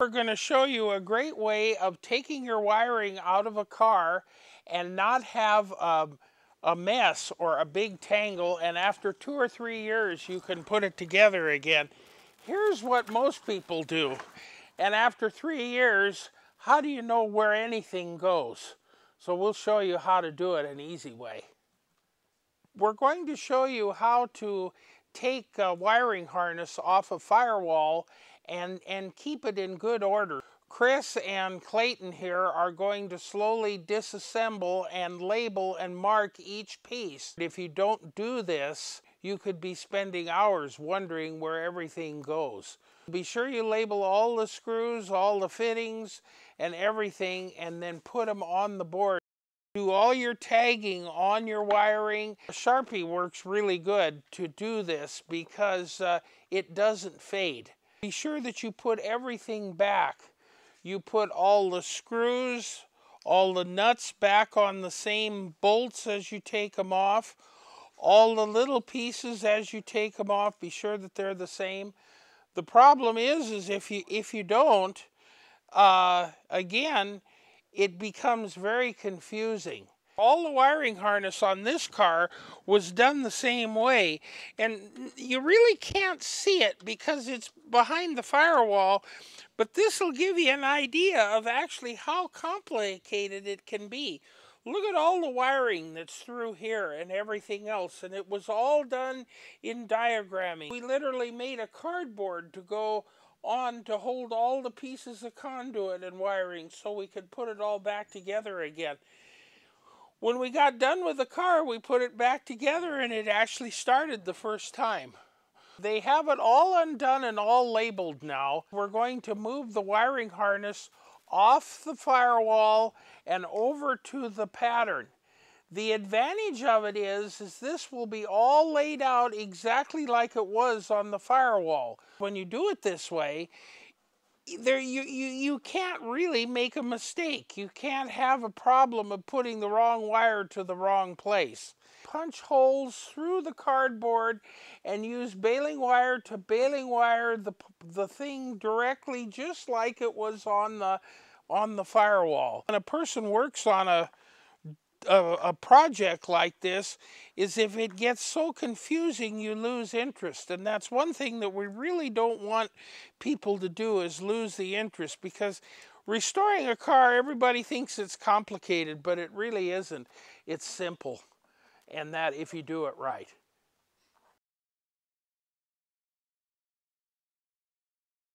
We're going to show you a great way of taking your wiring out of a car and not have a mess or a big tangle, and after 2 or 3 years you can put it together again. Here's what most people do, and after 3 years, how do you know where anything goes? So we'll show you how to do it an easy way. We're going to show you how to take a wiring harness off a firewall and keep it in good order. Chris and Clayton here are going to slowly disassemble and label and mark each piece. If you don't do this, you could be spending hours wondering where everything goes. Be sure you label all the screws, all the fittings, and everything, and then put them on the board. Do all your tagging on your wiring. Sharpie works really good to do this because it doesn't fade. Be sure that you put everything back. You put all the screws, all the nuts back on the same bolts as you take them off. All the little pieces as you take them off, be sure that they're the same. The problem is if you don't, again, it becomes very confusing. All the wiring harness on this car was done the same way, and you really can't see it because it's behind the firewall, but this will give you an idea of actually how complicated it can be. Look at all the wiring that's through here and everything else, and it was all done in diagramming. We literally made a cardboard to go on to hold all the pieces of conduit and wiring so we could put it all back together again. When we got done with the car, we put it back together and it actually started the first time. They have it all undone and all labeled now. We're going to move the wiring harness off the firewall and over to the pattern. The advantage of it is this will be all laid out exactly like it was on the firewall. When you do it this way, you can't really make a mistake. You can't have a problem of putting the wrong wire to the wrong place. Punch holes through the cardboard and use baling wire to baling wire the thing directly just like it was on the firewall. When a person works on a project like this, is if it gets so confusing you lose interest, and that's one thing that we really don't want people to do, is lose the interest, because restoring a car, everybody thinks it's complicated, but it really isn't. It's simple, and that if you do it right.